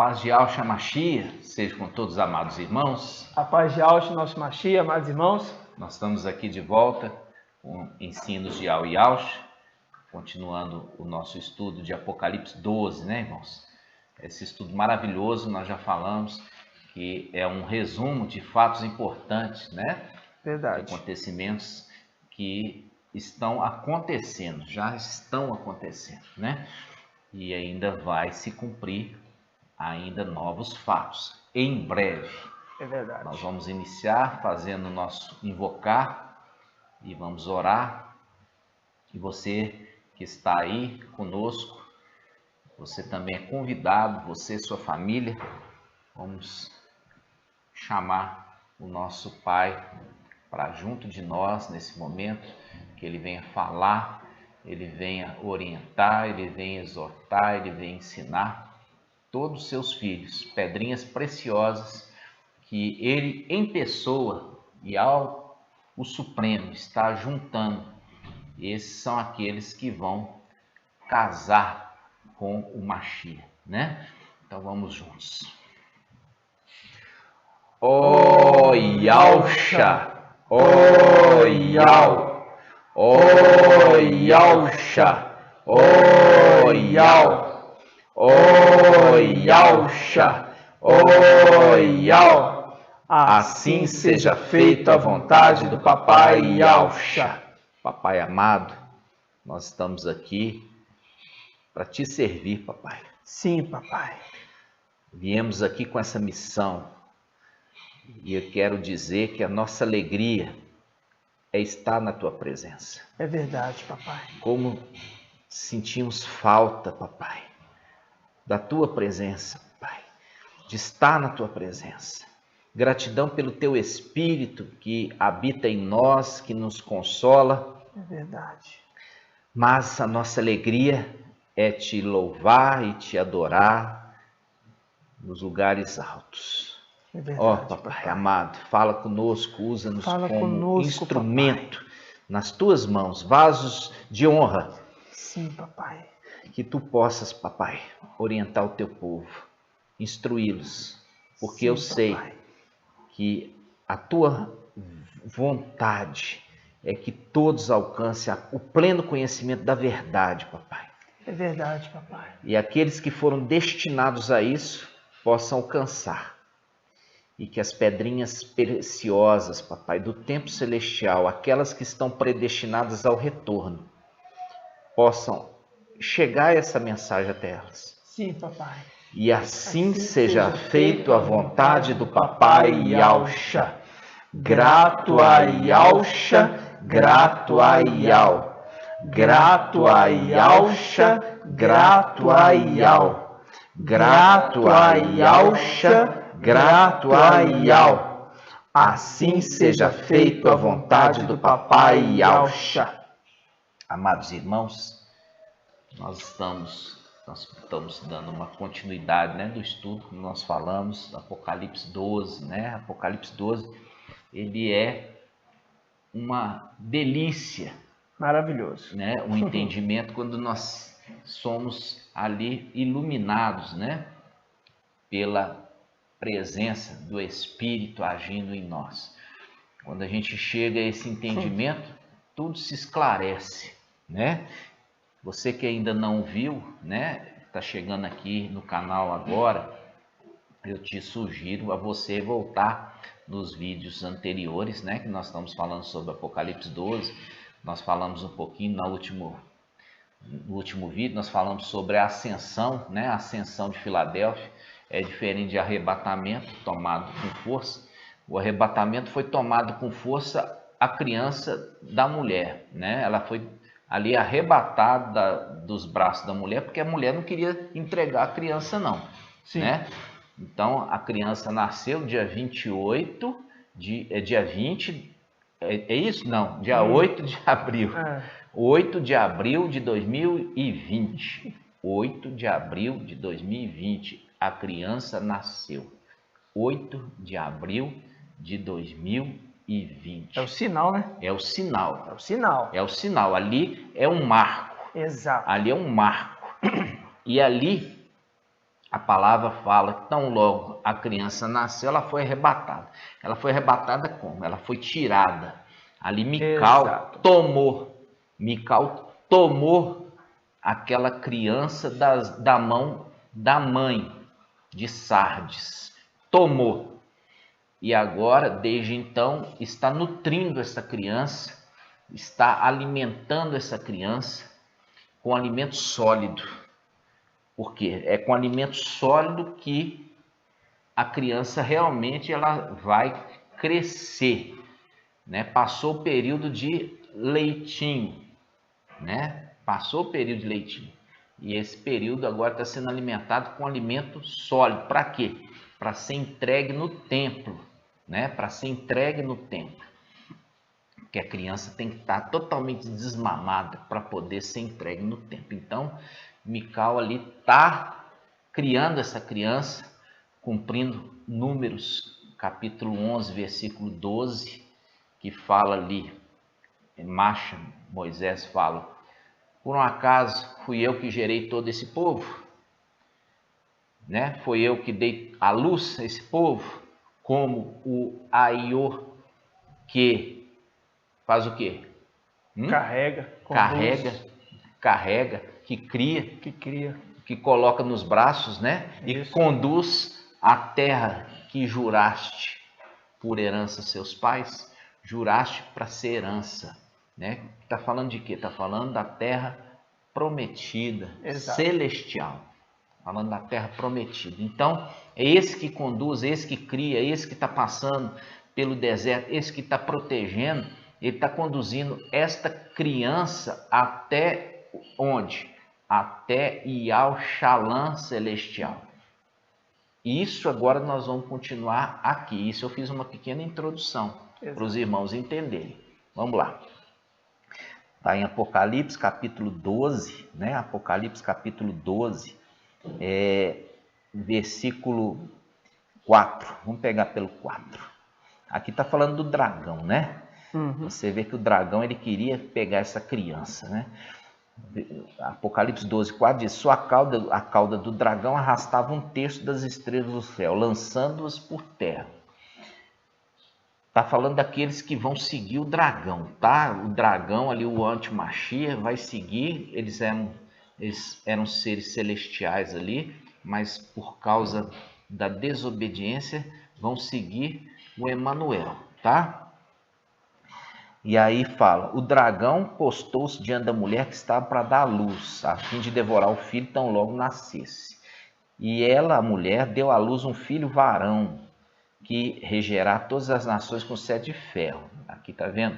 paz de Yahshua Mashiach seja com todos os amados irmãos. A paz de Yahshua, nosso Mashiach, amados irmãos. Nós estamos aqui de volta com ensinos de Yahshua, continuando o nosso estudo de Apocalipse 12, né, irmãos? Esse estudo maravilhoso, nós já falamos, que é um resumo de fatos importantes, né? Verdade. De acontecimentos que estão acontecendo, já estão acontecendo, né? E ainda vai se cumprir ainda novos fatos, em breve. É verdade. Nós vamos iniciar fazendo o nosso invocar e vamos orar. E você que está aí conosco, você também é convidado, você e sua família, vamos chamar o nosso Pai para junto de nós nesse momento, que Ele venha falar, Ele venha orientar, Ele venha exortar, Ele venha ensinar todos os seus filhos, pedrinhas preciosas que Ele em pessoa e ao o Supremo está juntando. Esses são aqueles que vão casar com o Mashiach, né? Então vamos juntos. Ó Yahshua, ó Yah, ó Yahshua, ó Yah, ó Yahshua, ó Yah. Assim seja feita a vontade do Papai Yahshua. Papai amado, nós estamos aqui para te servir, papai. Sim, papai. Viemos aqui com essa missão e eu quero dizer que a nossa alegria é estar na tua presença. É verdade, papai. Como sentimos falta, papai, da tua presença, papai, de estar na tua presença. Gratidão pelo teu Espírito que habita em nós, que nos consola. É verdade. Mas a nossa alegria é te louvar e te adorar nos lugares altos. É verdade, Ó, papai amado, fala conosco, usa-nos como instrumento, papai, nas tuas mãos, vasos de honra. Sim, papai. Que tu possas, papai, orientar o teu povo, instruí-los, porque sim, eu sei papai, que a tua vontade é que todos alcancem o pleno conhecimento da verdade, papai. É verdade, papai. E aqueles que foram destinados a isso possam alcançar. E que as pedrinhas preciosas, papai, do tempo celestial, aquelas que estão predestinadas ao retorno, possam chegar a essa mensagem até elas. Sim, papai. E assim seja feito a vontade do Papai Yahshua. Grato a Yahshua, grato a Yah. Grato a Yahshua, grato a Yah. Grato a Yahshua, grato a Yah. Assim seja feito a vontade do Papai Yahshua. Amados irmãos, nós estamos dando uma continuidade, né, do estudo que nós falamos, Apocalipse 12, né? Apocalipse 12, ele é uma delícia. Maravilhoso. Né? Um entendimento quando nós somos ali iluminados, né, pela presença do Espírito agindo em nós. Quando a gente chega a esse entendimento, tudo se esclarece, né? Você que ainda não viu, né, está chegando aqui no canal agora, eu te sugiro a você voltar nos vídeos anteriores, né, que nós estamos falando sobre Apocalipse 12. Nós falamos um pouquinho no último vídeo, nós falamos sobre a ascensão, né, a ascensão de Filadélfia. É diferente de arrebatamento tomado com força. O arrebatamento foi tomado com força a criança da mulher, né? Ela foi ali arrebatada dos braços da mulher, porque a mulher não queria entregar a criança não. Sim. Né? Então, a criança nasceu dia 28, dia 20, é isso? Não, dia 8 de abril. 8 de abril de 2020. 8 de abril de 2020, a criança nasceu. 8 de abril de 2020. É o sinal, né? É o sinal. É o sinal. É o sinal. Ali é um marco. Exato. Ali é um marco. E ali a palavra fala que tão logo a criança nasceu, ela foi arrebatada. Ela foi arrebatada como? Ela foi tirada. Ali Mical tomou aquela criança da mão da mãe de Sardes. Tomou. E agora, desde então, está nutrindo essa criança, está alimentando essa criança com alimento sólido. Por quê? É com alimento sólido que a criança realmente ela vai crescer, né? Passou o período de leitinho, né? Passou o período de leitinho. E esse período agora está sendo alimentado com alimento sólido. Para quê? Para ser entregue no templo, né? Para ser entregue no templo. Porque a criança tem que estar totalmente desmamada para poder ser entregue no templo. Então, Mical ali está criando essa criança, cumprindo Números, capítulo 11, versículo 12, que fala ali, Moisés fala, por um acaso fui eu que gerei todo esse povo? Né? Foi eu que dei à luz a esse povo? Como o Aiô que faz o quê? Carrega, que cria, que coloca nos braços, né? E conduz a terra que juraste por herança seus pais, juraste para ser herança, né? Está falando de quê? Está falando da terra prometida, celestial. Falando da terra prometida. Então, é esse que conduz, esse que cria, esse que está passando pelo deserto, esse que está protegendo, ele está conduzindo esta criança até onde? Até Ial Shalom celestial. Isso agora nós vamos continuar aqui. Isso eu fiz uma pequena introdução para os irmãos entenderem. Vamos lá. Está em Apocalipse capítulo 12, né? Apocalipse capítulo 12, versículo 4. Vamos pegar pelo 4. Aqui está falando do dragão, né? Você vê que o dragão ele queria pegar essa criança, né? Apocalipse 12, 4 diz: a cauda do dragão arrastava 1/3 das estrelas do céu, lançando-as por terra. Está falando daqueles que vão seguir o dragão, tá? O dragão ali, o anti-Machia, vai seguir. Eles eram seres celestiais ali, mas por causa da desobediência vão seguir o Emanuel, tá? E aí fala, o dragão postou-se diante da mulher que estava para dar à luz, a fim de devorar o filho tão logo nascesse. E ela, a mulher, deu à luz um filho varão, que regerá todas as nações com sete de ferro. Aqui está vendo?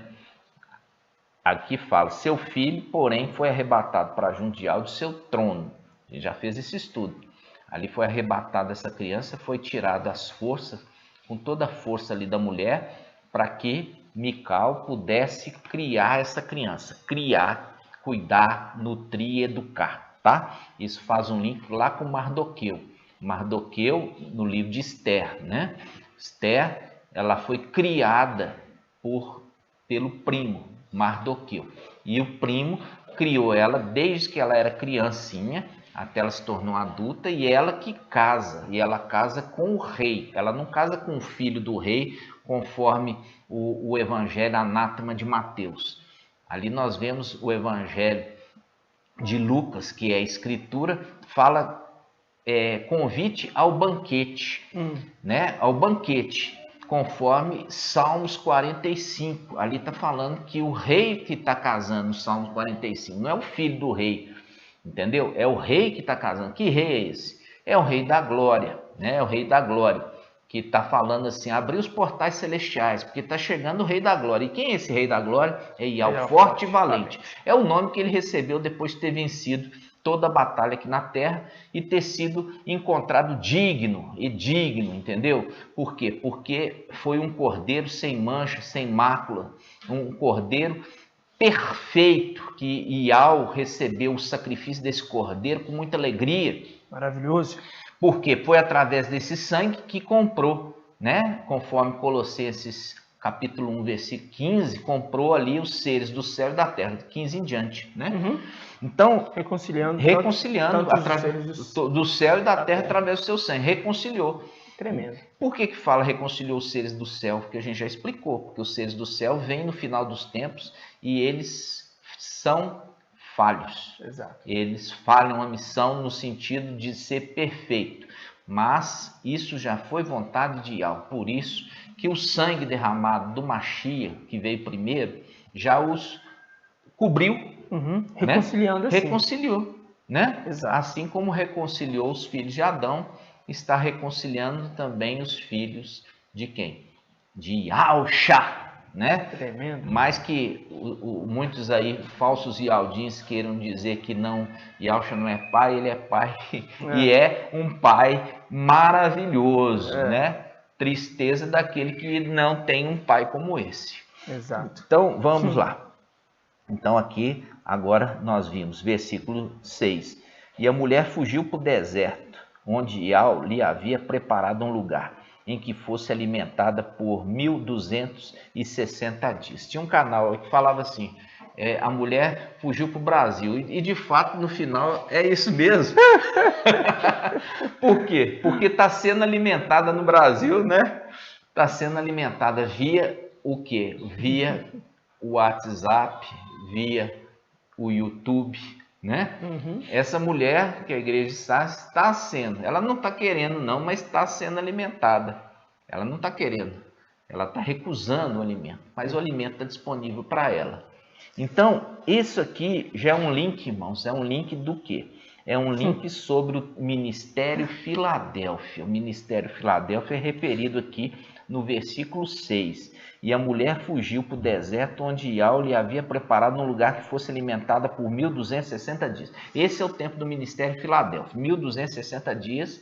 Aqui fala, seu filho, porém, foi arrebatado para junto de do seu trono. Ele já fez esse estudo. Ali foi arrebatada essa criança, foi tirada as forças, com toda a força ali da mulher, para que Mical pudesse criar essa criança. Criar, cuidar, nutrir e educar, tá? Isso faz um link lá com Mardoqueu. Mardoqueu, no livro de Esther, né? Esther, ela foi criada pelo primo, Mardoqueu. E o primo criou ela desde que ela era criancinha, até ela se tornou adulta, e ela que casa, e ela casa com o rei. Ela não casa com o filho do rei, conforme o evangelho anátema de Mateus. Ali nós vemos o evangelho de Lucas, que é a escritura, fala convite ao banquete, né? Ao banquete, conforme Salmos 45. Ali está falando que o rei que está casando no Salmos 45 não é o filho do rei, entendeu? É o rei que está casando. Que rei é esse? É o rei da glória, né? É o rei da glória, que está falando assim, abrir os portais celestiais, porque está chegando o rei da glória. E quem é esse rei da glória? É Ial, forte e valente. É o nome que ele recebeu depois de ter vencido toda a batalha aqui na terra e ter sido encontrado digno, entendeu? Por quê? Porque foi um cordeiro sem mancha, sem mácula, um cordeiro perfeito, que Ial recebeu o sacrifício desse cordeiro com muita alegria. Maravilhoso. Porque foi através desse sangue que comprou, né? Conforme Colossenses capítulo 1, versículo 15, comprou ali os seres do céu e da terra, 15 em diante, né? Então, Reconciliando reconciliando através do céu e da terra através do seu sangue, reconciliou. Tremendo. Por que fala reconciliou os seres do céu? Porque a gente já explicou, porque os seres do céu vêm no final dos tempos e eles são falhos. Exato. Eles falham a missão no sentido de ser perfeito, mas isso já foi vontade de Yahweh. Por isso que o sangue derramado do Mashiach, que veio primeiro, já os cobriu, Reconciliando assim. Reconciliou, né? Exato. Assim como reconciliou os filhos de Adão, está reconciliando também os filhos de quem? De Yahushua, né? Tremendo. Mas que muitos aí, falsos Yaldins, queiram dizer que não, Yahushua não é pai, ele é pai, e é um pai maravilhoso, né? Tristeza daquele que não tem um pai como esse. Exato. Então, vamos lá. Então, aqui, agora nós vimos, versículo 6. E a mulher fugiu para o deserto, onde Yahweh lhe havia preparado um lugar, em que fosse alimentada por 1260 dias. Tinha um canal que falava assim, a mulher fugiu para o Brasil. E, de fato, no final, é isso mesmo. Por quê? Porque está sendo alimentada no Brasil, né? Está sendo alimentada via o quê? Via o WhatsApp, via o YouTube, né? Essa mulher que a igreja está sendo, ela não está querendo não, mas está sendo alimentada. Ela não está querendo, ela está recusando o alimento, mas o alimento está disponível para ela. Então, isso aqui já é um link, irmãos, é um link do quê? É um link sobre o Ministério Filadélfia. O Ministério Filadélfia é referido aqui no versículo 6. E a mulher fugiu para o deserto, onde Yahweh lhe havia preparado um lugar que fosse alimentada por 1260 dias. Esse é o tempo do Ministério Filadélfia, 1260 dias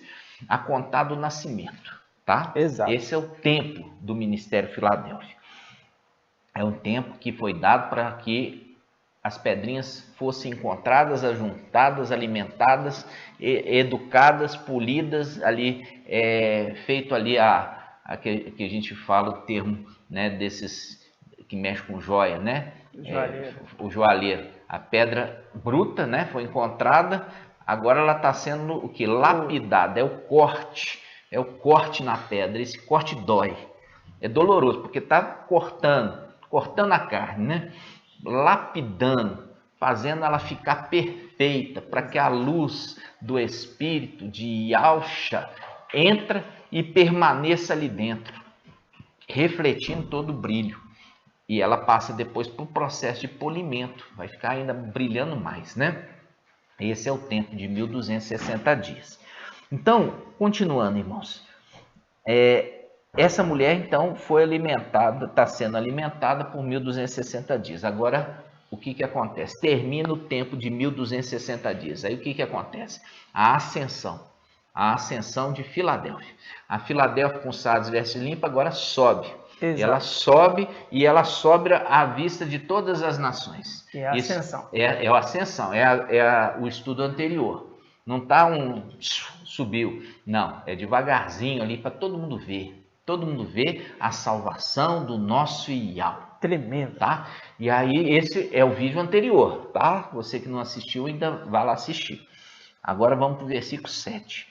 a contar do nascimento, tá? Exato. Esse é o tempo do Ministério Filadélfia. É um tempo que foi dado para que as pedrinhas fossem encontradas, ajuntadas, alimentadas, educadas, polidas, ali, feito ali que a gente fala o termo, né, desses que mexe com joia, né? O joalheiro. A pedra bruta, né, foi encontrada, agora ela está sendo o que? Lapidada, é o corte na pedra, esse corte dói, é doloroso, porque está cortando a carne, né? Lapidando, fazendo ela ficar perfeita, para que a luz do Espírito de Yahushua entre e permaneça ali dentro, refletindo todo o brilho. E ela passa depois para o processo de polimento, vai ficar ainda brilhando mais, né? Esse é o tempo de 1260 dias. Então, continuando, irmãos, essa mulher, então, foi alimentada, está sendo alimentada por 1260 dias. Agora, o que acontece? Termina o tempo de 1260 dias. Aí, o que acontece? A ascensão de Filadélfia. A Filadélfia, com sardes e vestes limpas, agora sobe. Exato. Ela sobe e ela sobe à vista de todas as nações. É a ascensão. É a ascensão, o estudo anterior. Não está subiu, não, é devagarzinho ali para todo mundo ver. Todo mundo vê a salvação do nosso Yahweh. Tremendo. Tá? E aí, esse é o vídeo anterior, tá? Você que não assistiu, ainda vai lá assistir. Agora vamos para o versículo 7.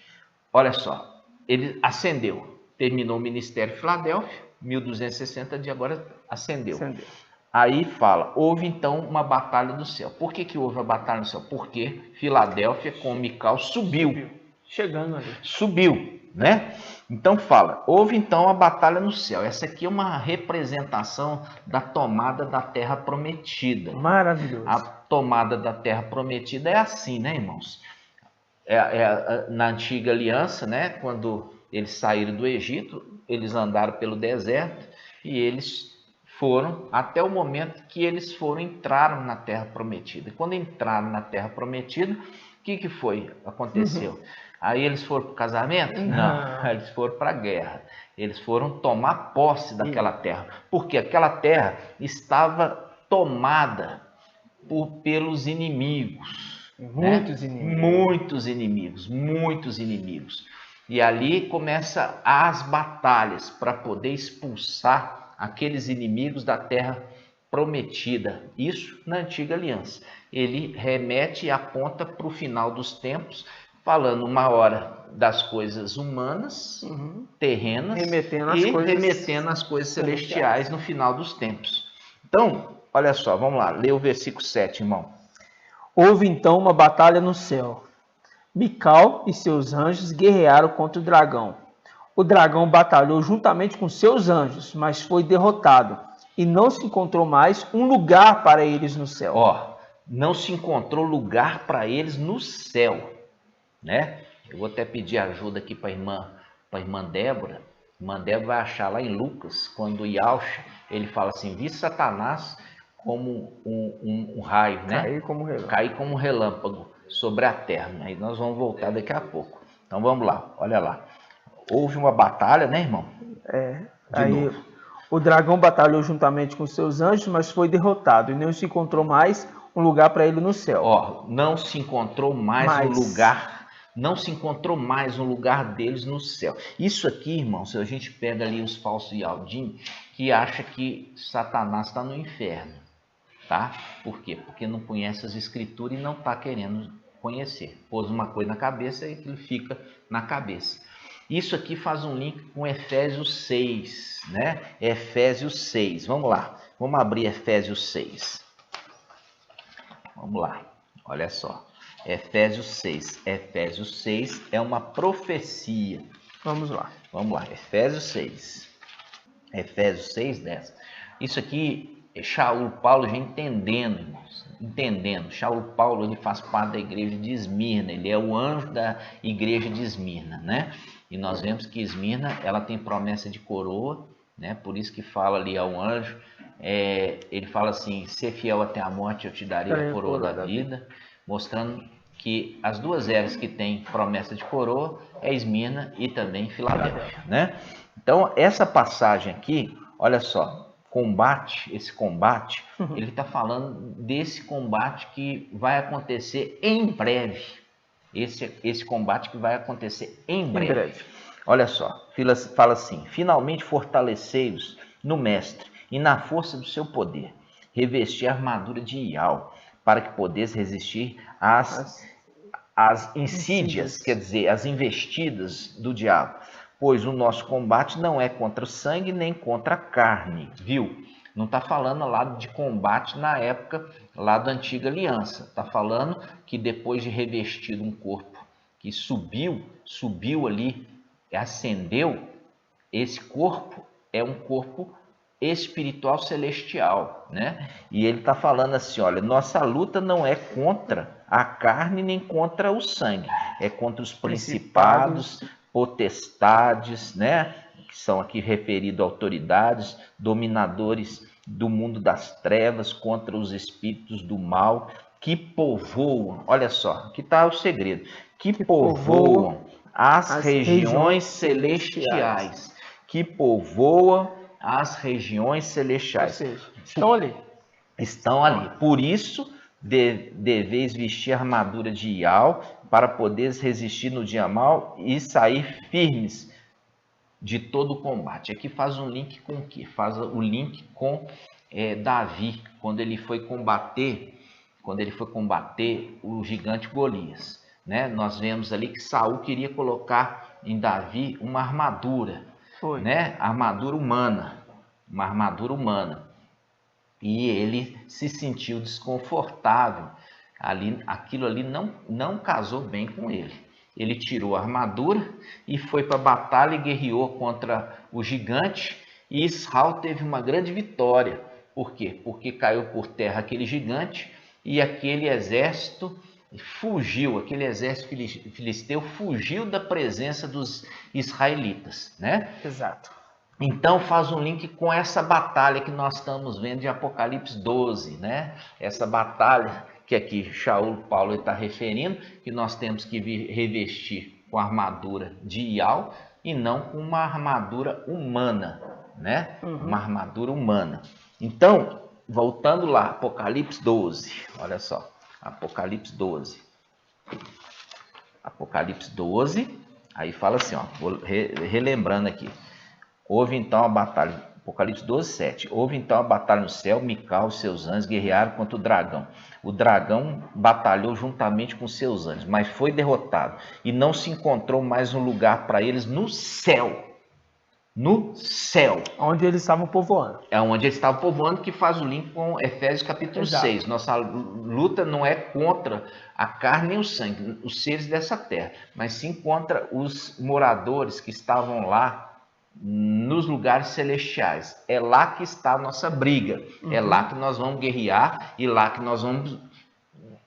Olha só, ele ascendeu, terminou o ministério de Filadélfia, 1260 dias, agora ascendeu. Aí fala, houve então uma batalha do céu. Por que houve a batalha do céu? Porque Filadélfia com Mical subiu. Chegando ali. Subiu, né? Então fala, houve então a batalha no céu. Essa aqui é uma representação da tomada da terra prometida. Maravilhoso. A tomada da terra prometida é assim, né, irmãos? Na antiga aliança, né? Quando eles saíram do Egito, eles andaram pelo deserto e eles foram até o momento que eles entraram na terra prometida. Quando entraram na terra prometida, o que foi? Aconteceu? Aí eles foram para o casamento? Não, eles foram para a guerra. Eles foram tomar posse daquela terra, porque aquela terra estava tomada pelos inimigos. Muitos inimigos. E ali começam as batalhas para poder expulsar aqueles inimigos da terra prometida. Isso na antiga aliança. Ele remete e aponta para o final dos tempos, falando uma hora das coisas humanas, terrenas, remetendo às coisas celestiais no final dos tempos. Então, olha só, vamos lá, lê o versículo 7, irmão. Houve então uma batalha no céu. Mical e seus anjos guerrearam contra o dragão. O dragão batalhou juntamente com seus anjos, mas foi derrotado, e não se encontrou mais um lugar para eles no céu. Não se encontrou lugar para eles no céu, né? Eu vou até pedir ajuda aqui para a irmã Débora. A irmã Débora vai achar lá em Lucas, quando Yahshua, ele fala assim, vi Satanás como um raio, né? Cair como um relâmpago sobre a terra. Aí nós vamos voltar daqui a pouco. Então vamos lá, olha lá. Houve uma batalha, né, irmão? Novo. O dragão batalhou juntamente com seus anjos, mas foi derrotado, e não se encontrou mais um lugar para ele no céu. Não se encontrou mais um lugar, não se encontrou mais um lugar deles no céu. Isso aqui, irmão, se a gente pega ali os falsos Yaldim, que acha que Satanás está no inferno, tá? Por quê? Porque não conhece as escrituras e não está querendo conhecer. Pôs uma coisa na cabeça e aquilo fica na cabeça. Isso aqui faz um link com Efésios 6, né? Efésios 6, vamos lá. Vamos abrir Efésios 6. Vamos lá, olha só. Efésios 6. Efésios 6 é uma profecia. Vamos lá. Vamos lá, Efésios 6. Efésios 6, 10. Isso aqui é Shaul Paulo já entendendo, irmãos. Entendendo. Shaul Paulo, ele faz parte da igreja de Esmirna. Ele é o anjo da igreja de Esmirna, né? E nós vemos que Esmirna, ela tem promessa de coroa, né? Por isso que fala ali ao anjo, ele fala assim, ser fiel até a morte, eu te darei a coroa da vida, mostrando que as duas eras que têm promessa de coroa é Esmirna e também Filadélfia, né? Então, essa passagem aqui, olha só, esse combate, ele está falando desse combate que vai acontecer em breve. Esse combate que vai acontecer em breve. Olha só, fala assim, finalmente fortalecei-vos no mestre e na força do seu poder, revestir a armadura de Ial, para que podeis resistir às insídias, quer dizer, às investidas do diabo. Pois o nosso combate não é contra o sangue nem contra a carne, viu? Não está falando lá de combate na época lá da antiga aliança. Está falando que depois de revestido um corpo que subiu ali, ascendeu, esse corpo é um corpo espiritual celestial, né? E ele está falando assim, olha, nossa luta não é contra a carne nem contra o sangue, é contra os principados, potestades, né? Que são aqui referidos a autoridades, dominadores do mundo das trevas, contra os espíritos do mal, que povoam, olha só, aqui está o segredo, que povoam as regiões celestiais, que povoam as regiões celestiais. Ou seja, estão ali. Estão ali. Por isso, deveis vestir a armadura de Ial, para poderes resistir no dia mau e sair firmes de todo o combate. Aqui faz um link com o quê? Faz o link com Davi, quando ele foi combater o gigante Golias, né? Nós vemos ali que Saul queria colocar em Davi uma armadura, né? Armadura humana, uma armadura humana. E ele se sentiu desconfortável. Aquilo ali não casou bem com ele. Ele tirou a armadura e foi para a batalha e guerreou contra o gigante. E Israel teve uma grande vitória. Por quê? Porque caiu por terra aquele gigante e aquele exército fugiu, aquele exército filisteu fugiu da presença dos israelitas, né? Exato. Então faz um link com essa batalha que nós estamos vendo de Apocalipse 12, né? Essa batalha que aqui Shaul Paulo está referindo, que nós temos que revestir com a armadura de Ial e não com uma armadura humana, né? Uma armadura humana. Então, voltando lá, Apocalipse 12, olha só, Apocalipse 12. Apocalipse 12, aí fala assim, ó, vou relembrando aqui. Houve então a batalha Apocalipse 12, 7. Houve então a batalha no céu, Mical e seus anjos guerrearam contra o dragão. O dragão batalhou juntamente com seus anjos, mas foi derrotado e não se encontrou mais um lugar para eles no céu. No céu. Onde eles estavam povoando. É onde eles estavam povoando, que faz o link com Efésios capítulo Exato. 6. Nossa luta não é contra a carne nem o sangue, os seres dessa terra, mas sim contra os moradores que estavam lá nos lugares celestiais. É lá que está a nossa briga. É lá que nós vamos guerrear e lá que nós vamos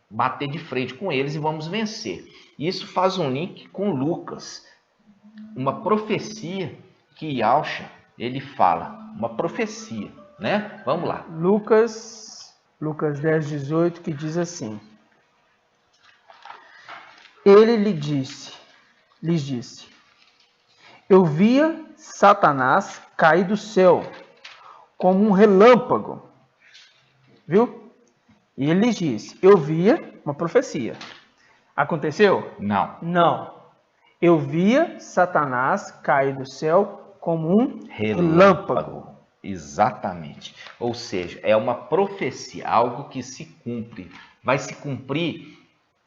bater de frente com eles e vamos vencer. Isso faz um link com Lucas, uma profecia que Yahshua, ele fala, uma profecia, né? Vamos lá. Lucas 10, 18, que diz assim: Ele lhes disse, eu via Satanás cair do céu como um relâmpago. Viu? E ele lhes disse, eu via uma profecia. Aconteceu? Não. Não. Eu via Satanás cair do céu como um relâmpago. Exatamente. Ou seja, é uma profecia, algo que se cumpre. Vai se cumprir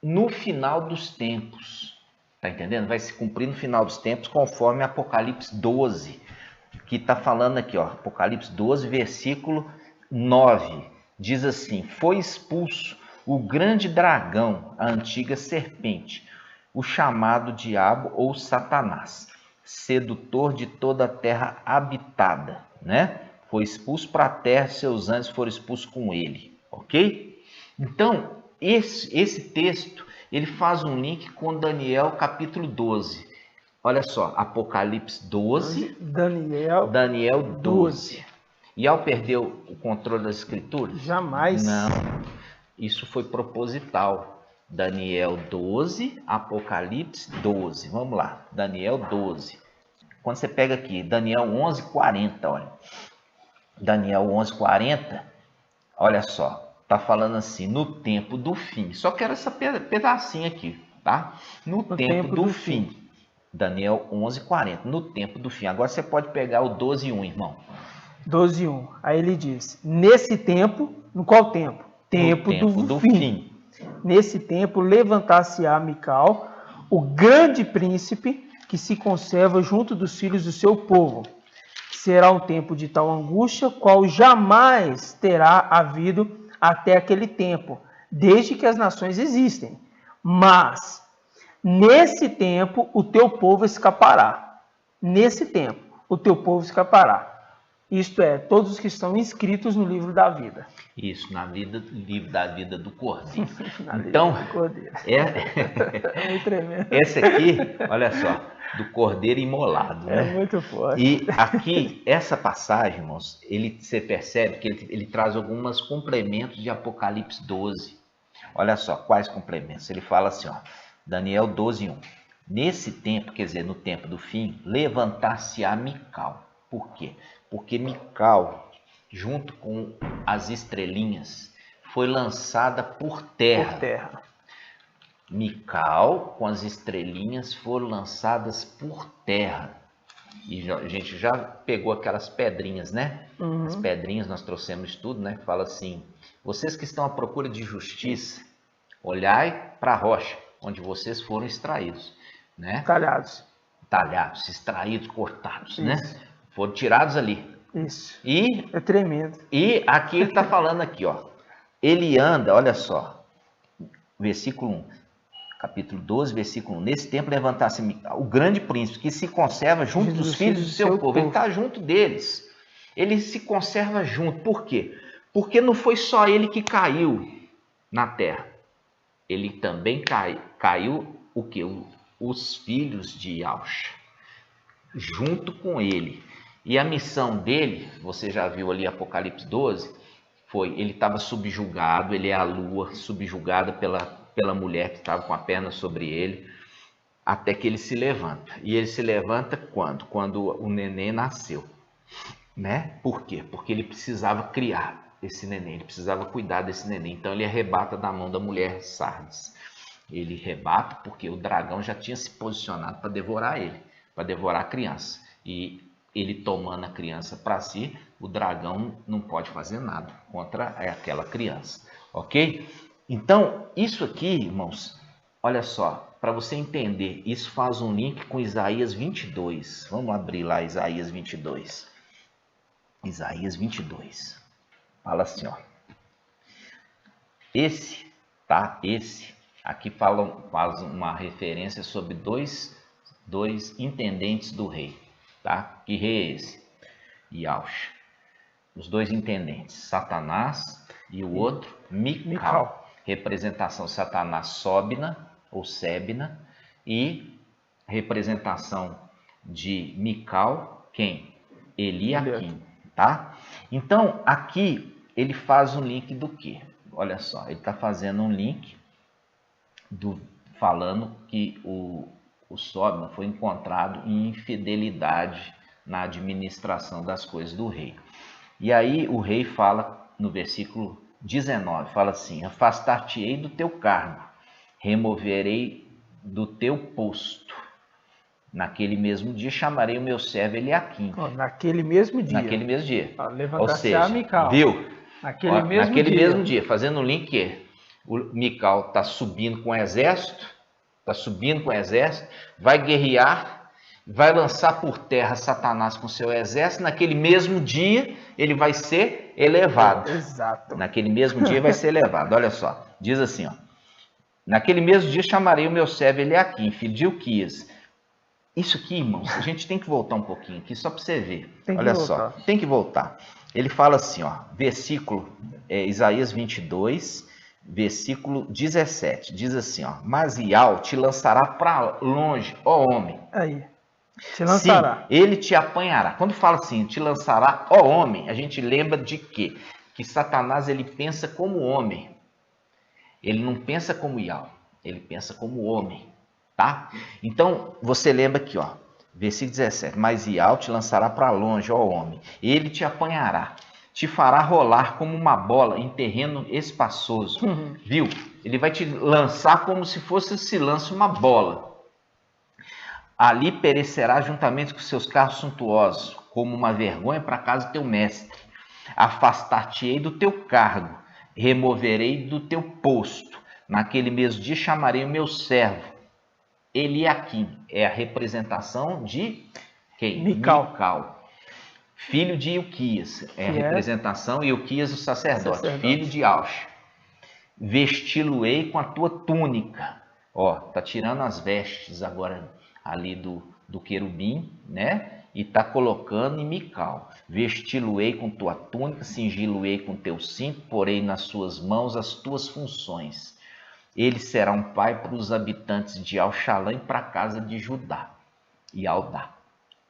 no final dos tempos. Tá entendendo? Vai se cumprir no final dos tempos, conforme Apocalipse 12, que está falando aqui, ó, Apocalipse 12, versículo 9. Diz assim: foi expulso o grande dragão, a antiga serpente, o chamado diabo ou Satanás, sedutor de toda a terra habitada, né? Foi expulso para a terra, seus anjos foram expulsos com ele, ok? Então, esse texto, ele faz um link com Daniel capítulo 12. Olha só, Apocalipse 12, Daniel 12. E ao perder o controle das escrituras? Jamais. Não, isso foi proposital. Daniel 12, Apocalipse 12. Vamos lá, Daniel 12. Quando você pega aqui, Daniel 11, 40, olha. Daniel 11, 40, olha só, tá falando assim, no tempo do fim. Só quero essa pedacinho aqui, tá? No tempo do fim. Daniel 11, 40, no tempo do fim. Agora você pode pegar o 12, 1, irmão. 12, 1. Aí ele diz, nesse tempo, no qual tempo? Tempo do fim. Nesse tempo, levantar-se-á Mical, o grande príncipe que se conserva junto dos filhos do seu povo. Será um tempo de tal angústia, qual jamais terá havido até aquele tempo, desde que as nações existem. Mas, nesse tempo, o teu povo escapará. Nesse tempo, o teu povo escapará. Isto é, todos os que estão inscritos no livro da vida. Isso, livro da vida do Cordeiro. Então, do Cordeiro. É muito tremendo. Esse aqui, olha só, do Cordeiro imolado, né? É muito forte. E aqui, essa passagem, irmãos, você percebe que ele traz alguns complementos de Apocalipse 12. Olha só, quais complementos? Ele fala assim, ó, Daniel 12, 1. Nesse tempo, quer dizer, no tempo do fim, levantar-se-á Mical. Por quê? Porque Mical, junto com as estrelinhas, foi lançada por terra. Mical, com as estrelinhas, foram lançadas por terra. E a gente já pegou aquelas pedrinhas, né? As pedrinhas, nós trouxemos estudo, né? Fala assim, vocês que estão à procura de justiça, olhai para a rocha, onde vocês foram extraídos, né? Talhados, extraídos, cortados, isso, né? Foram tirados ali. Isso. E é tremendo. E aqui ele está falando aqui, ó. Ele anda, olha só, versículo 1, capítulo 12, versículo 1. Nesse tempo levantasse o grande príncipe que se conserva junto dos filhos do seu povo. Ele está junto deles. Ele se conserva junto. Por quê? Porque não foi só ele que caiu na terra. Ele também caiu o quê? Os filhos de Yahshua, junto com ele. E a missão dele, você já viu ali Apocalipse 12, ele estava subjugado, ele é a lua, subjugada pela mulher que estava com a perna sobre ele, até que ele se levanta. E ele se levanta quando? Quando o neném nasceu, né? Por quê? Porque ele precisava criar esse neném, ele precisava cuidar desse neném. Então ele arrebata da mão da mulher Sardes. Ele arrebata porque o dragão já tinha se posicionado para devorar ele, para devorar a criança. E ele tomando a criança para si, o dragão não pode fazer nada contra aquela criança, ok? Então, isso aqui, irmãos, olha só, para você entender, isso faz um link com Isaías 22. Vamos abrir lá Isaías 22. Isaías 22. Fala assim, ó. Esse aqui faz uma referência sobre dois intendentes do rei, tá? Que rei é esse? Yaush. Os dois intendentes, Satanás e o outro, Mical. Representação Satanás, Sobna ou Sebna, e representação de Mical, quem? Eliaquim, tá? Então, aqui ele faz um link do quê? Olha só, ele está fazendo um link falando que o Sobna foi encontrado em infidelidade na administração das coisas do rei. E aí o rei fala no versículo 19, fala assim: afastar-te-ei do teu cargo, removerei do teu posto. Naquele mesmo dia chamarei o meu servo Eliaquim. Naquele mesmo dia. Naquele mesmo dia. Ou seja, Mical. Viu? Naquele mesmo dia, fazendo um link, o Mical está subindo com o exército, vai guerrear, vai lançar por terra Satanás com seu exército. Naquele mesmo dia, ele vai ser elevado. Exato. Naquele mesmo dia vai ser elevado. Olha só, diz assim, ó. Naquele mesmo dia chamarei o meu servo Eliaquim, filho de Ilquias. Isso aqui, irmãos, a gente tem que voltar um pouquinho aqui, só para você ver. Olha só, tem que voltar. Ele fala assim, ó, versículo, Isaías 22, versículo 17, diz assim, ó, mas Ial te lançará para longe, ó homem. Aí, te lançará. Sim, ele te apanhará. Quando fala assim, te lançará, ó homem, a gente lembra de quê? Que Satanás, ele pensa como homem. Ele não pensa como Ial, ele pensa como homem. Tá? Então, você lembra aqui, ó, versículo 17, mas Ial te lançará para longe, ó homem, ele te apanhará, te fará rolar como uma bola em terreno espaçoso, viu? Ele vai te lançar como se se lança uma bola. Ali perecerá juntamente com seus carros suntuosos, como uma vergonha para a casa do teu mestre. Afastar-te-ei do teu cargo, removerei do teu posto. Naquele mesmo dia chamarei o meu servo Eliaquim, é a representação de quem? Mical. Filho de Ilquias, é a representação, Ilquias o sacerdote, filho de Aush. Vesti-lo-ei com a tua túnica. Ó, tá tirando as vestes agora ali do querubim, né? E tá colocando em Mical. Vesti-lo-ei com tua túnica, cingi-lo-ei com teu cinto, porei nas suas mãos as tuas funções. Ele será um pai para os habitantes de Al-Shalã e para a casa de Judá e Aldá.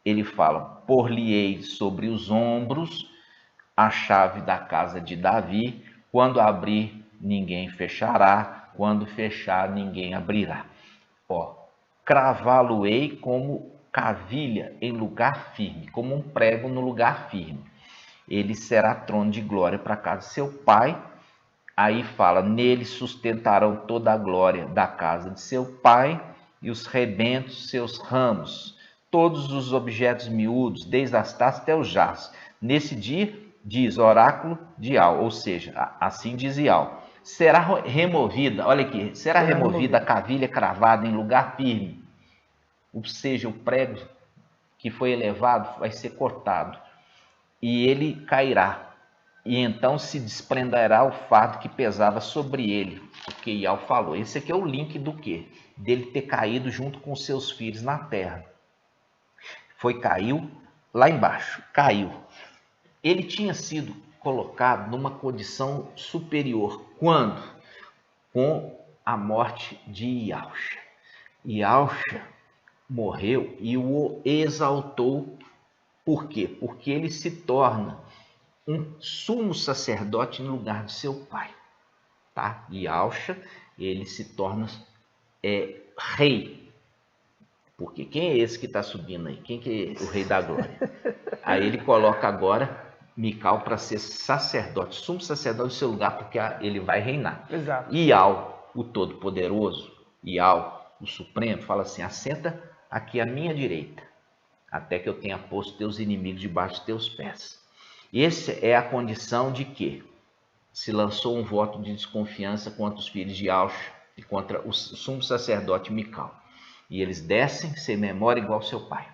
Ele fala, por-lhe-ei sobre os ombros a chave da casa de Davi, quando abrir, ninguém fechará, quando fechar, ninguém abrirá. Ó, cravá-lo-ei como cavilha em lugar firme, como um prego no lugar firme. Ele será trono de glória para a casa de seu pai. Aí fala, nele sustentarão toda a glória da casa de seu pai e os rebentos seus ramos, todos os objetos miúdos, desde as taças até os jarros. Nesse dia, diz oráculo de Ial, ou seja, assim diz Ial, será removida, olha aqui, será removida a cavilha cravada em lugar firme, ou seja, o prego que foi elevado vai ser cortado, e ele cairá. E então se desprenderá o fardo que pesava sobre ele, o que Ial falou. Esse aqui é o link do quê? Dele ter caído junto com seus filhos na terra. Caiu lá embaixo, caiu. Ele tinha sido colocado numa condição superior. Quando? Com a morte de Ialcha. Ialcha morreu e o exaltou. Por quê? Porque ele se torna um sumo sacerdote no lugar de seu pai, tá? Ialcha, ele se torna rei, porque quem é esse que está subindo aí? Quem que é o rei da glória? Aí ele coloca agora Mical para ser sacerdote, sumo sacerdote do seu lugar, porque ele vai reinar. Exato. Ial, o Todo-Poderoso, Ial, o Supremo, fala assim, assenta aqui à minha direita, até que eu tenha posto teus inimigos debaixo de teus pés. Essa é a condição de que se lançou um voto de desconfiança contra os filhos de Auxa e contra o sumo sacerdote Mical. E eles descem sem memória igual seu pai.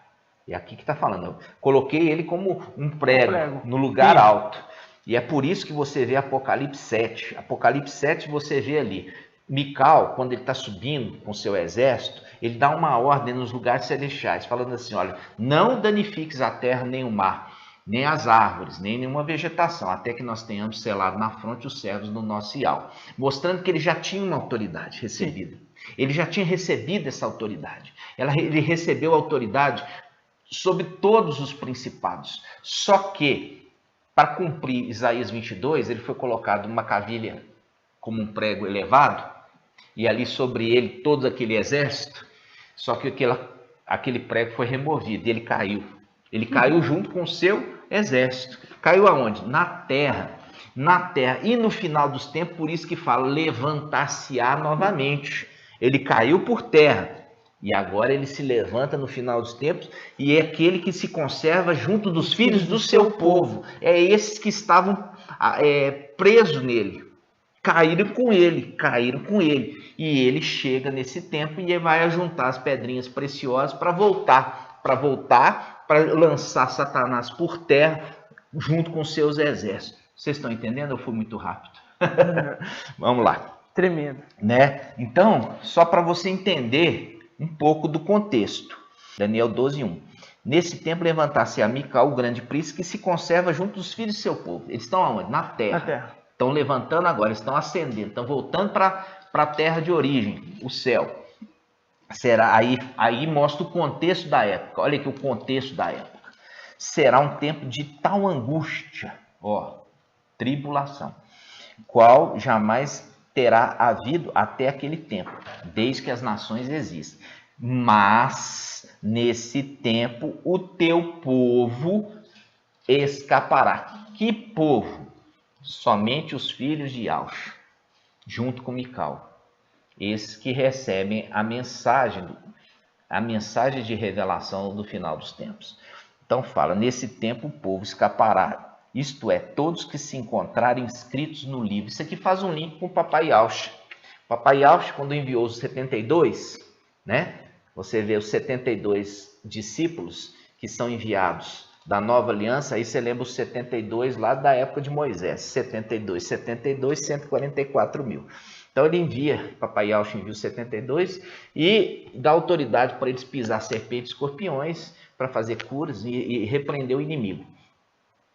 É aqui que está falando. Eu coloquei ele como um prego no lugar alto. E é por isso que você vê Apocalipse 7. Apocalipse 7 você vê ali. Mical, quando ele está subindo com seu exército, ele dá uma ordem nos lugares celestiais, falando assim, olha, não danifiques a terra nem o mar, nem as árvores, nem nenhuma vegetação, até que nós tenhamos selado na fronte os servos do nosso Ial. Mostrando que ele já tinha uma autoridade recebida. Ele já tinha recebido essa autoridade. Ele recebeu a autoridade sobre todos os principados. Só que, para cumprir Isaías 22, ele foi colocado numa cavilha como um prego elevado, e ali sobre ele todo aquele exército, só que aquele prego foi removido, e ele caiu. Ele caiu junto com o seu exército. Caiu aonde? Na terra. Na terra. E no final dos tempos, por isso que fala, levantar-se-á novamente. Ele caiu por terra. E agora ele se levanta no final dos tempos e é aquele que se conserva junto dos filhos do seu povo. É esses que estavam presos nele. Caíram com ele. E ele chega nesse tempo e vai juntar as pedrinhas preciosas para voltar, para lançar Satanás por terra junto com seus exércitos. Vocês estão entendendo? Eu fui muito rápido. Vamos lá. Tremendo. Né? Então, só para você entender um pouco do contexto. Daniel 12:1. Nesse tempo levantar-se a Mical, o grande príncipe, que se conserva junto dos filhos do seu povo. Eles estão aonde? Na terra. Na terra. Estão levantando agora, estão ascendendo, estão voltando para a terra de origem, o céu. Será aí mostra o contexto da época. Olha aqui o contexto da época. Será um tempo de tal angústia, tribulação, qual jamais terá havido até aquele tempo, desde que as nações existem. Mas nesse tempo o teu povo escapará. Que povo? Somente os filhos de Auxa, junto com Mical. Esses que recebem a mensagem de revelação do final dos tempos. Então fala, nesse tempo o povo escapará, isto é, todos que se encontrarem inscritos no livro. Isso aqui faz um link com o papai Auxa. O papai Auxa, quando enviou os 72, né? Você vê os 72 discípulos que são enviados da nova aliança, aí você lembra os 72 lá da época de Moisés, 72, 144 mil. Então ele envia, papai Auxa envia os 72 e dá autoridade para eles pisar serpentes e escorpiões, para fazer curas e repreender o inimigo.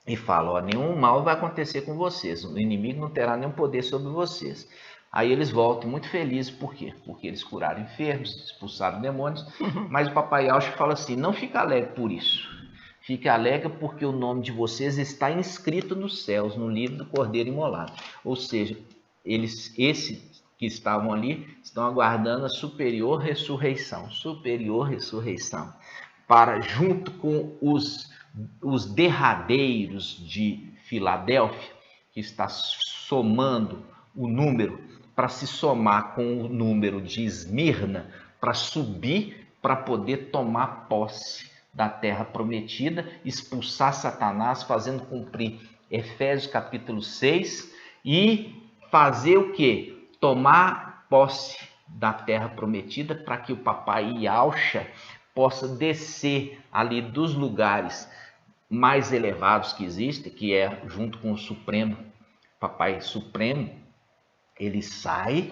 E fala, nenhum mal vai acontecer com vocês, o inimigo não terá nenhum poder sobre vocês. Aí eles voltam muito felizes, por quê? Porque eles curaram enfermos, expulsaram demônios, mas o papai Auxa fala assim, não fica alegre por isso. Fique alegre porque o nome de vocês está inscrito nos céus, no livro do Cordeiro Imolado. Ou seja, esses que estavam ali estão aguardando a superior ressurreição. Superior ressurreição. Para, junto com os derradeiros de Filadélfia, que está somando o número, para se somar com o número de Esmirna, para subir, para poder tomar posse da terra prometida, expulsar Satanás, fazendo cumprir Efésios capítulo 6 e fazer o quê? Tomar posse da terra prometida para que o papai Auxa possa descer ali dos lugares mais elevados que existem, que é junto com o Supremo, papai Supremo, ele sai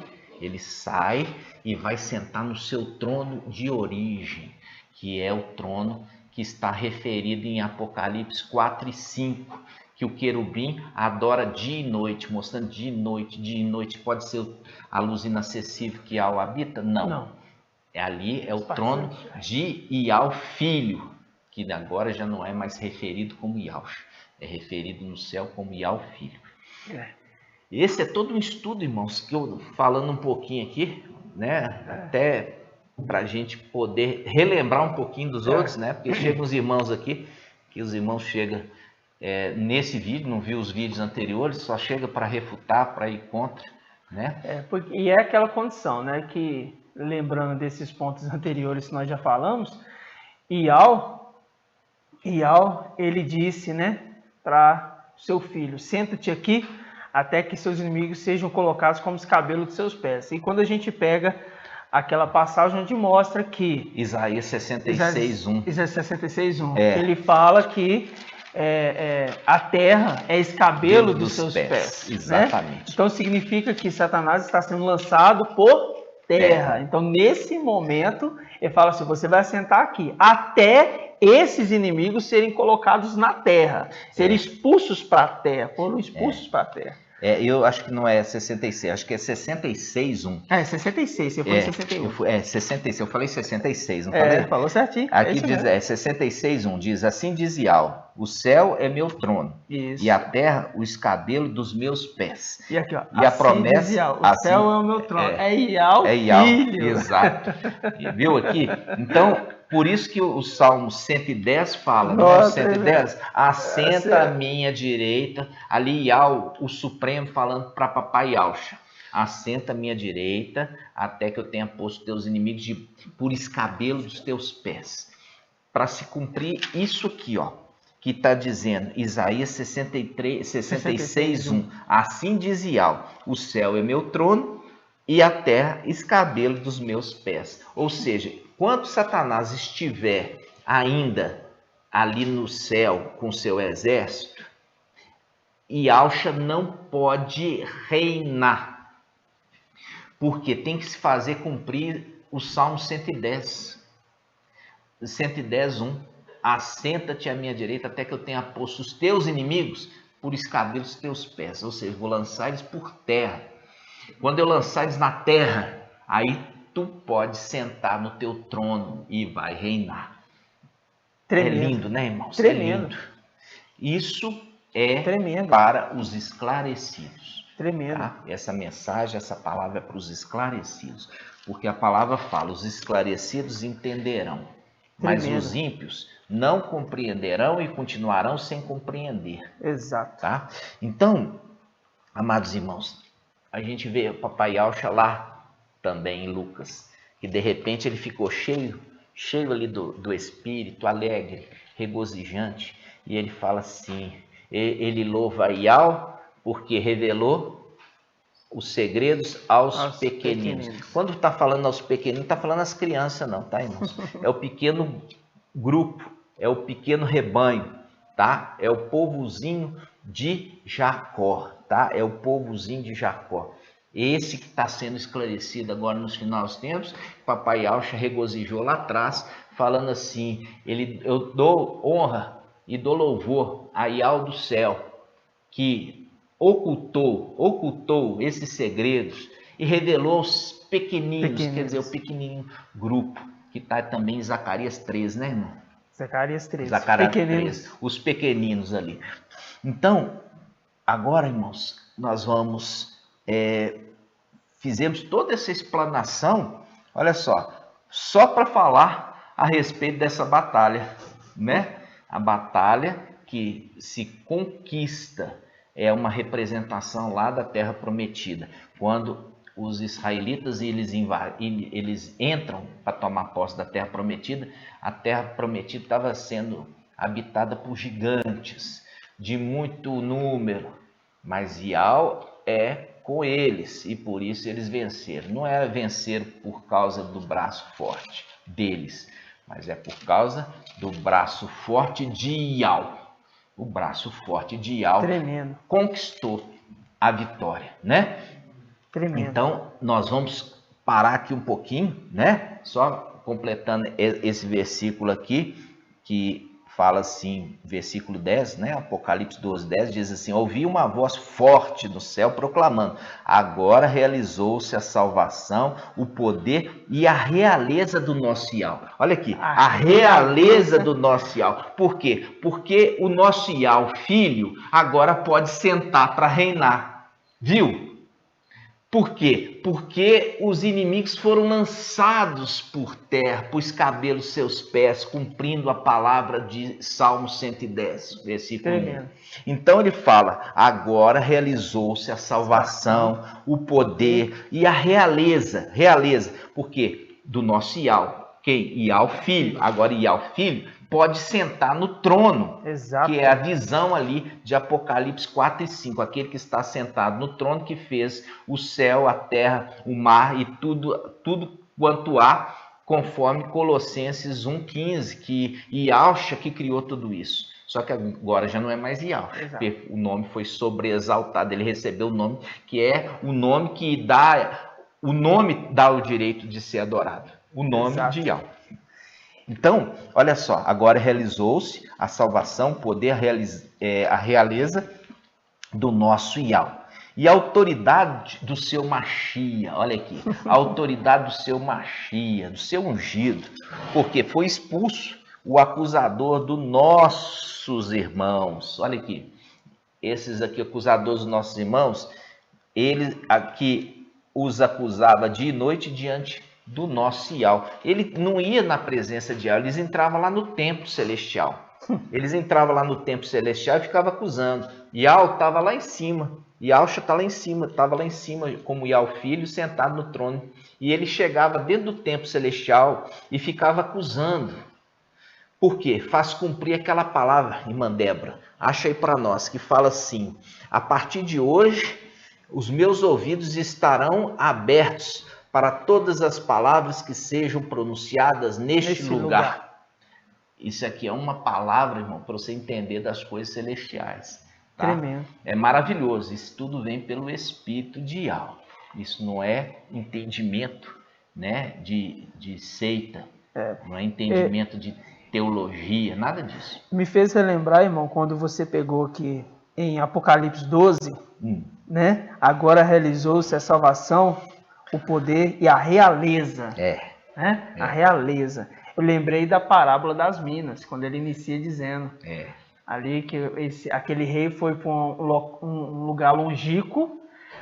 e vai sentar no seu trono de origem, que é o trono que está referido em Apocalipse 4 e 5, que o querubim adora dia e noite, mostrando dia e noite. Pode ser a luz inacessível que Ial habita? Não. Ali é o trono de Ial Filho, que agora já não é mais referido como Ial, é referido no céu como Ial Filho. Esse é todo um estudo, irmãos, que eu falando um pouquinho aqui, né, até para a gente poder relembrar um pouquinho dos outros, né, porque chegam os irmãos aqui, que os irmãos chegam nesse vídeo, não viu os vídeos anteriores, só chega para refutar, para ir contra, né? E é aquela condição, né, que lembrando desses pontos anteriores que nós já falamos, Ial Ial, ele disse, né, para seu filho: senta-te aqui até que seus inimigos sejam colocados como os cabelos dos seus pés. E quando a gente pega aquela passagem onde mostra que Isaías 66:1. Isaías 66:1. Ele fala que a terra é escabelo dos seus pés. Exatamente. Né? Então significa que Satanás está sendo lançado por terra. Então nesse momento ele fala assim: você vai assentar aqui até esses inimigos serem colocados na terra, serem expulsos para a terra, foram expulsos para a terra. Eu acho que não é 66, acho que é 66:1. É 66, você falou 61. 66, eu falei 66, não falei? Falou certinho. Aqui diz, 66:1, diz: assim diz Ial, o céu é meu trono, Isso. E a terra o escabelo dos meus pés. E aqui, ó, e a promessa, Ial, o céu é o meu trono. É Ial, filho. Exato. E viu aqui? Então, por isso que o Salmo 110 fala, no 110, assenta à minha direita, ali Ial, o Supremo, falando para papai Yalcha: assenta à minha direita, até que eu tenha posto teus inimigos por escabelo dos teus pés. Para se cumprir isso aqui, ó, que está dizendo, Isaías 66:1, assim diz Ial, o céu é meu trono e a terra escabelo dos meus pés. Ou seja, quando Satanás estiver ainda ali no céu com seu exército, Yalcha não pode reinar, porque tem que se fazer cumprir o Salmo 110, 110:1. Assenta-te à minha direita até que eu tenha posto os teus inimigos por escabelo dos teus pés. Ou seja, vou lançar eles por terra. Quando eu lançar eles na terra, aí tu pode sentar no teu trono e vai reinar. Tremendo. É lindo, né, irmãos? Tremendo. É lindo. Isso é tremendo. Para os esclarecidos. Tremendo. Tá? Essa mensagem, essa palavra é para os esclarecidos. Porque a palavra fala: os esclarecidos entenderão. Mas os ímpios não compreenderão e continuarão sem compreender. Exato. Tá? Então, amados irmãos, a gente vê o papai Yalcha lá também em Lucas, que de repente ele ficou cheio ali do Espírito, alegre, regozijante, e ele fala assim, ele louva Ial porque revelou os segredos aos pequeninos. Quando está falando aos pequeninos, não está falando às crianças não, tá, irmãos? É o pequeno grupo, é o pequeno rebanho, tá? É o povozinho de Jacó, tá? É o povozinho de Jacó. Esse que está sendo esclarecido agora nos finais dos tempos, papai Yalcha regozijou lá atrás, falando assim, eu dou honra e dou louvor a Ial do céu, que ocultou esses segredos e revelou aos pequeninos, quer dizer, o pequenininho grupo, que está também em Zacarias 3, né, irmão? Zacarias 3. Zacarias 3, os pequeninos ali. Então, agora, irmãos, nós vamos... fizemos toda essa explanação, olha só para falar a respeito dessa batalha, né? A batalha que se conquista é uma representação lá da Terra Prometida. Quando os israelitas eles entram para tomar posse da Terra Prometida, a Terra Prometida estava sendo habitada por gigantes de muito número, mas Ial é com eles e por isso eles venceram. Não é vencer por causa do braço forte deles, mas é por causa do braço forte de Ial. O braço forte de Ial conquistou a vitória, né? Tremendo. Então, nós vamos parar aqui um pouquinho, né? Só completando esse versículo aqui, que fala assim, versículo 10, né? Apocalipse 12:10, diz assim: ouvi uma voz forte do céu proclamando: agora realizou-se a salvação, o poder e a realeza do nosso Ial. Olha aqui, a realeza do nosso Ial. Por quê? Porque o nosso Ial, filho, agora pode sentar para reinar. Viu? Por quê? Porque os inimigos foram lançados por terra, por escabelo dos seus pés, cumprindo a palavra de Salmo 110, versículo 1. Então ele fala: agora realizou-se a salvação, o poder e a realeza. Porque do nosso Ial, Quem? Ial filho. Agora Ial filho pode sentar no trono, Exato. que é a visão ali de Apocalipse 4 e 5, aquele que está sentado no trono que fez o céu, a terra, o mar e tudo quanto há, conforme Colossenses 1,15, que Yahshua que criou tudo isso. Só que agora já não é mais Yahshua, porque o nome foi sobreexaltado, ele recebeu o nome que é o nome que dá, o nome dá o direito de ser adorado, o nome de Yahweh. Então, olha só, agora realizou-se a salvação, o poder, a realeza do nosso Yahweh. E a autoridade do seu Machia, olha aqui, a autoridade do seu Machia, do seu ungido, porque foi expulso o acusador dos nossos irmãos. Olha aqui, esses aqui acusadores dos nossos irmãos, ele aqui os acusava dia e noite diante do nosso Yahweh. Ele não ia na presença de Yahweh, eles entravam lá no templo celestial. Eles entravam lá no templo celestial e ficavam acusando. Yahweh estava lá em cima. Yahshua estava lá em cima, como Yahweh filho, sentado no trono. E ele chegava dentro do templo celestial e ficava acusando. Por quê? Faz cumprir aquela palavra, irmã Débora. Acha aí para nós, que fala assim: a partir de hoje, os meus ouvidos estarão abertos para todas as palavras que sejam pronunciadas neste lugar. Isso aqui é uma palavra, irmão, para você entender das coisas celestiais. Tá? Tremendo. É maravilhoso. Isso tudo vem pelo Espírito de Yahweh. Isso não é entendimento, né, de seita, não é entendimento de teologia, nada disso. Me fez relembrar, irmão, quando você pegou aqui em Apocalipse 12, né? Agora realizou-se a salvação, o poder e a realeza. Né? A realeza. Eu lembrei da parábola das minas, quando ele inicia dizendo ali que aquele rei foi para um lugar longínquo,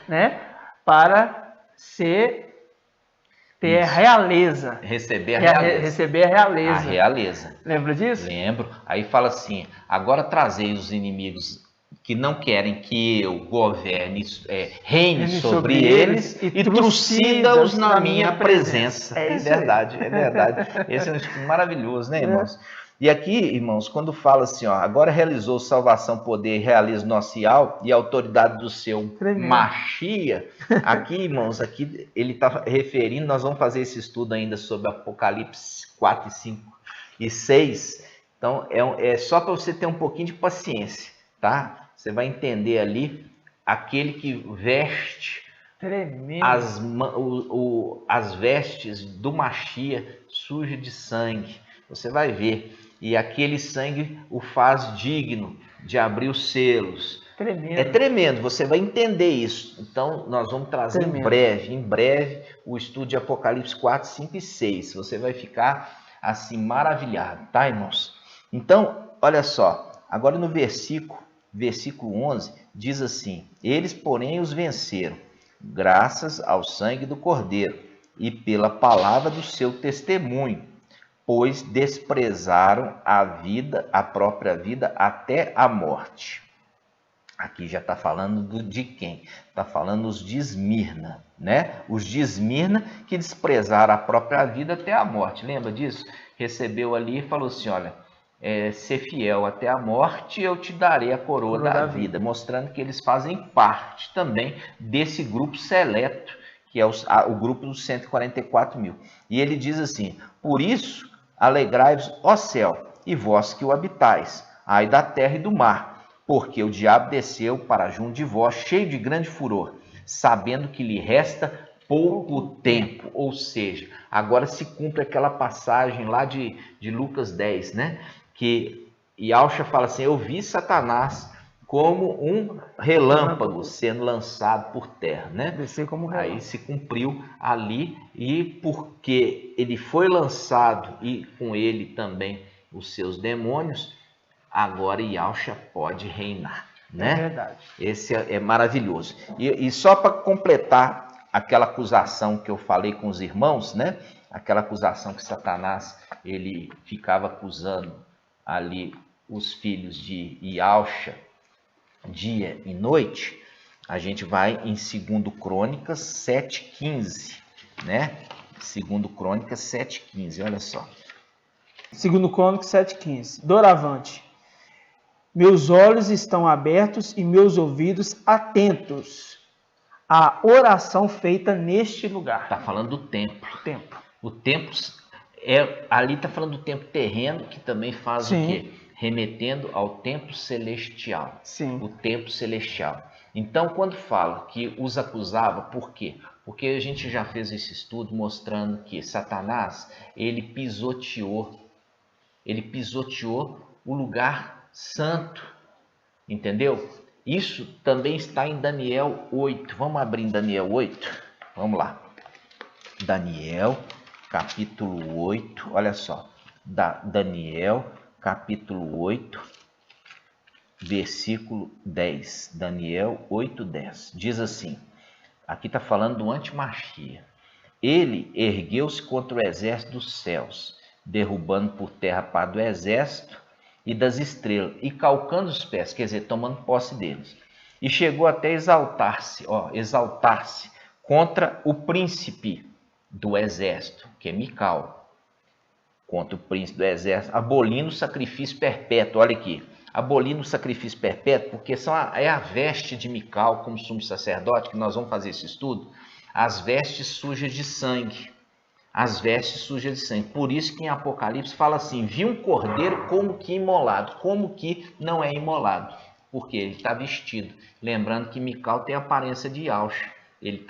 né? Para ter a realeza. Receber a realeza. Receber a realeza. A realeza. Lembra disso? Lembro. Aí fala assim: agora trazei os inimigos que não querem que eu governe, reine sobre eles e trucida-os na minha presença. É verdade, é verdade. Esse é um estudo maravilhoso, né, irmãos? E aqui, irmãos, quando fala assim, ó, agora realizou salvação, poder, realiza nosso Yahweh e a autoridade do seu Machia. Aqui, irmãos, aqui ele está referindo, nós vamos fazer esse estudo ainda sobre Apocalipse 4, 5 e 6. Então, é só para você ter um pouquinho de paciência, tá? Você vai entender ali aquele que veste as vestes do Machia suja de sangue. Você vai ver. E aquele sangue o faz digno de abrir os selos. Tremendo. É tremendo, você vai entender isso. Então, nós vamos trazer em breve, o estudo de Apocalipse 4, 5 e 6. Você vai ficar assim maravilhado, tá, irmãos? Então, olha só. Agora no versículo 11, diz assim: eles, porém, os venceram, graças ao sangue do Cordeiro e pela palavra do seu testemunho, pois desprezaram a própria vida até a morte. Aqui já está falando de quem? Está falando os de Esmirna, né? Os de Esmirna que desprezaram a própria vida até a morte. Lembra disso? Recebeu ali e falou assim, olha, ser fiel até a morte, eu te darei a coroa da vida. Mostrando que eles fazem parte também desse grupo seleto, que é o grupo dos 144 mil. E ele diz assim: por isso, alegrai-vos, ó céu, e vós que o habitais, ai da terra e do mar, porque o diabo desceu para junto de vós, cheio de grande furor, sabendo que lhe resta pouco tempo. Ou seja, agora se cumpre aquela passagem lá de Lucas 10, né? Que Yahshua fala assim: eu vi Satanás como um relâmpago sendo lançado por terra, né? Descer como relâmpago. Aí se cumpriu ali, e porque ele foi lançado e com ele também os seus demônios, agora Yahshua pode reinar, né? É verdade. Esse é maravilhoso. E só para completar aquela acusação que eu falei com os irmãos, né? Aquela acusação que Satanás ele ficava acusando ali os filhos de Yahshua dia e noite, a gente vai em 2 Crônicas 7,15, né? Segundo Crônicas 7,15, olha só. Segundo Crônicas 7,15. Doravante. Meus olhos estão abertos e meus ouvidos atentos à oração feita neste lugar. Está falando do templo. Templo. O templo, ali está falando do templo terreno, que também faz Sim. o quê? Remetendo ao templo celestial. Sim. O templo celestial. Então, quando fala que os acusava, por quê? Porque a gente já fez esse estudo mostrando que Satanás, ele pisoteou o lugar santo, entendeu? Isso também está em Daniel 8. Vamos abrir em Daniel 8? Vamos lá. Daniel, capítulo 8, olha só. Daniel, capítulo 8, versículo 10. Daniel 8, 10. Diz assim, aqui está falando do antimachia. Ele ergueu-se contra o exército dos céus, derrubando por terra a pá do exército e das estrelas, e calcando os pés, quer dizer, tomando posse deles. E chegou até exaltar-se contra o príncipe do exército, que é Mical, contra o príncipe do exército, abolindo o sacrifício perpétuo. Olha aqui, abolindo o sacrifício perpétuo, porque é a veste de Mical como sumo sacerdote, que nós vamos fazer esse estudo, as vestes sujas de sangue. As vestes sujas de sangue. Por isso que em Apocalipse fala assim, vi um cordeiro como que imolado, como que não é imolado, porque ele está vestido. Lembrando que Mical tem a aparência de Yahshua. Ele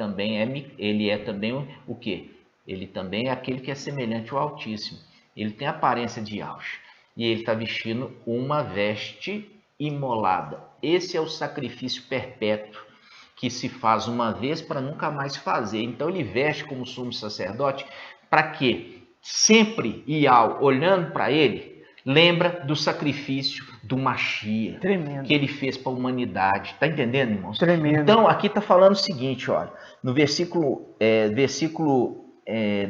é também o quê? Ele também é aquele que é semelhante ao Altíssimo. Ele tem a aparência de Yahshua. E ele está vestindo uma veste imolada. Esse é o sacrifício perpétuo que se faz uma vez para nunca mais fazer. Então ele veste como sumo sacerdote para que sempre Iau, olhando para ele, lembra do sacrifício do Machia. Tremendo. Que ele fez para a humanidade. Está entendendo, irmãos? Tremendo. Então aqui está falando o seguinte, olha, no versículo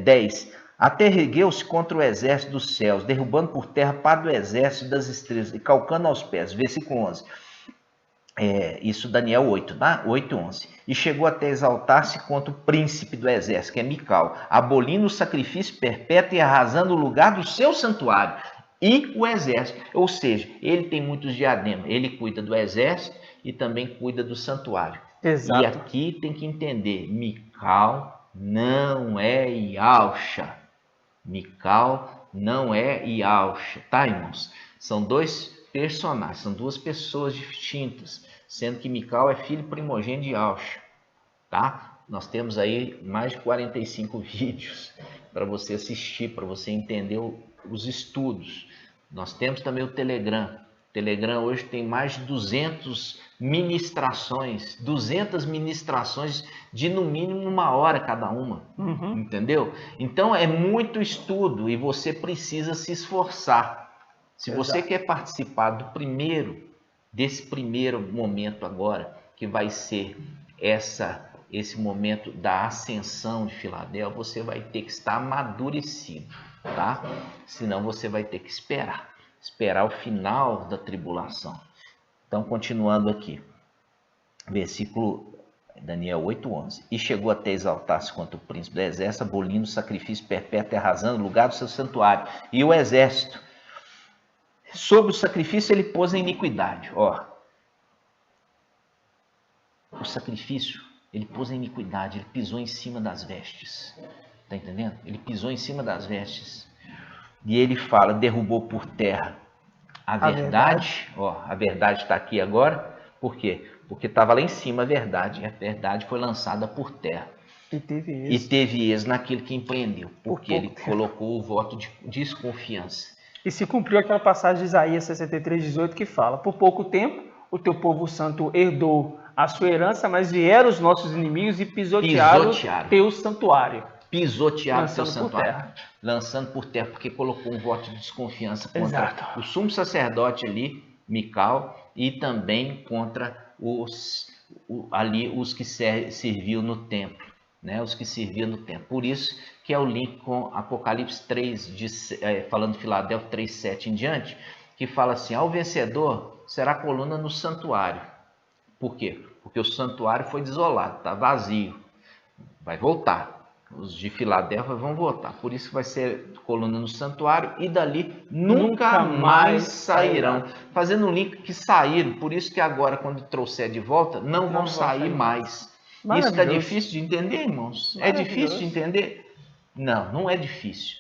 10, até ergueu-se contra o exército dos céus, derrubando por terra pá do exército das estrelas e calcando aos pés. Versículo 11. Isso Daniel 8, tá? 8:11. E chegou até exaltar-se contra o príncipe do exército, que é Mical, abolindo o sacrifício perpétuo e arrasando o lugar do seu santuário e o exército. Ou seja, ele tem muitos diademas. Ele cuida do exército e também cuida do santuário. Exato. E aqui tem que entender, Mical não é Yahshua. Mical não é Yahshua, tá, irmãos? São dois personagens, são duas pessoas distintas, sendo que Mical é filho primogênito de Yahshua, tá? Nós temos aí mais de 45 vídeos para você assistir, para você entender os estudos. Nós temos também o Telegram. O Telegram hoje tem mais de 200 ministrações de no mínimo 1 hora cada uma, entendeu? Então é muito estudo e você precisa se esforçar. Se você quer participar desse primeiro momento agora, que vai ser esse momento da ascensão de Filadélfia, você vai ter que estar amadurecido, tá? Senão você vai ter que esperar o final da tribulação. Então, continuando aqui, versículo Daniel 8:11. E chegou até exaltar-se contra o príncipe do exército, abolindo o sacrifício perpétuo e arrasando o lugar do seu santuário. E o exército, sobre o sacrifício, ele pôs a iniquidade. O sacrifício, ele pôs a iniquidade, ele pisou em cima das vestes. Está entendendo? Ele pisou em cima das vestes. E ele fala, derrubou por terra a verdade. A verdade está aqui agora. Por quê? Porque estava lá em cima a verdade. E a verdade foi lançada por terra. E teve êxito naquele que empreendeu. Porque ele colocou o voto de desconfiança. E se cumpriu aquela passagem de Isaías 63:18 que fala: por pouco tempo o teu povo santo herdou a sua herança, mas vieram os nossos inimigos e pisotearam teu santuário. Pisotearam teu santuário. Lançando por terra, porque colocou um voto de desconfiança contra o sumo sacerdote ali, Mical, e também contra os que serviam no templo. Né, os que serviam no templo. Por isso que é o link com Apocalipse 3, falando de Filadélfia 3:7 em diante, que fala assim, ao vencedor será coluna no santuário. Por quê? Porque o santuário foi desolado, está vazio. Vai voltar. os de Filadélfia vão voltar. Por isso que vai ser coluna no santuário e dali nunca mais sairão. Fazendo um link que saíram, por isso que agora quando trouxer de volta, não vão sair mais. Isso está difícil de entender, irmãos? É difícil de entender? Não, não é difícil.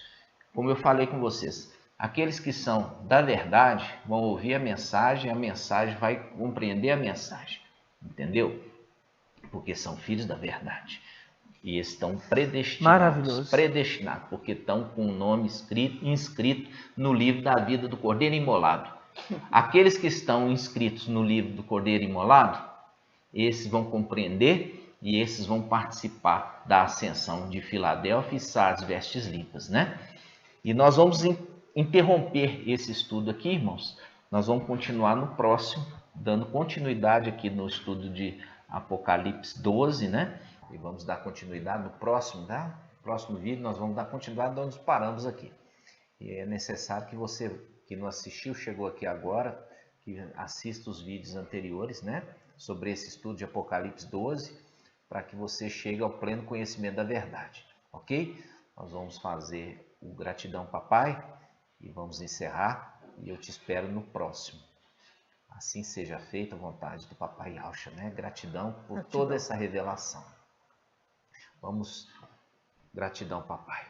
Como eu falei com vocês, aqueles que são da verdade vão ouvir a mensagem vai compreender a mensagem. Entendeu? Porque são filhos da verdade. E estão predestinados, porque estão com o nome inscrito no livro da vida do Cordeiro Imolado. Aqueles que estão inscritos no livro do Cordeiro Imolado, esses vão compreender e esses vão participar da ascensão de Filadélfia e Sardes, vestes limpas, né? E nós vamos interromper esse estudo aqui, irmãos. Nós vamos continuar no próximo, dando continuidade aqui no estudo de Apocalipse 12, né? E vamos dar continuidade no próximo, tá? No próximo vídeo nós vamos dar continuidade de onde paramos aqui. E é necessário que você que não assistiu, chegou aqui agora, que assista os vídeos anteriores, né? Sobre esse estudo de Apocalipse 12, para que você chegue ao pleno conhecimento da verdade, ok? Nós vamos fazer o gratidão, papai, e vamos encerrar, e eu te espero no próximo. Assim seja feita a vontade do papai Yalcha, né? Gratidão por toda essa revelação. Vamos, gratidão, papai.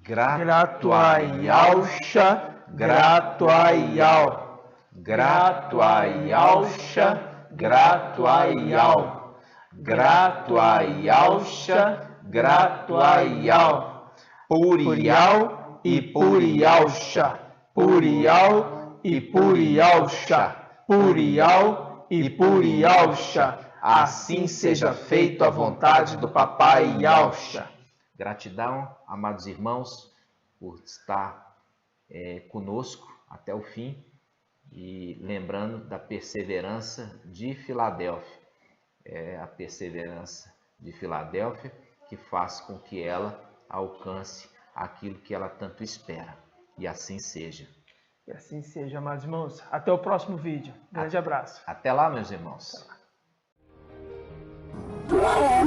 Grato a Yalcha, grato a Yal. Grato a Yalcha, grato a Yal. Grato a Yalcha, grato a Yal. Purial e Purialcha. Purial e Purialcha. Purial e Purialcha. Assim seja feito a vontade do papai Yalcha. Gratidão, amados irmãos, por estar conosco até o fim e lembrando da perseverança de Filadélfia. É a perseverança de Filadélfia que faz com que ela alcance aquilo que ela tanto espera. E assim seja. E assim seja, amados irmãos. Até o próximo vídeo. Grande abraço. Até lá, meus irmãos. Yeah.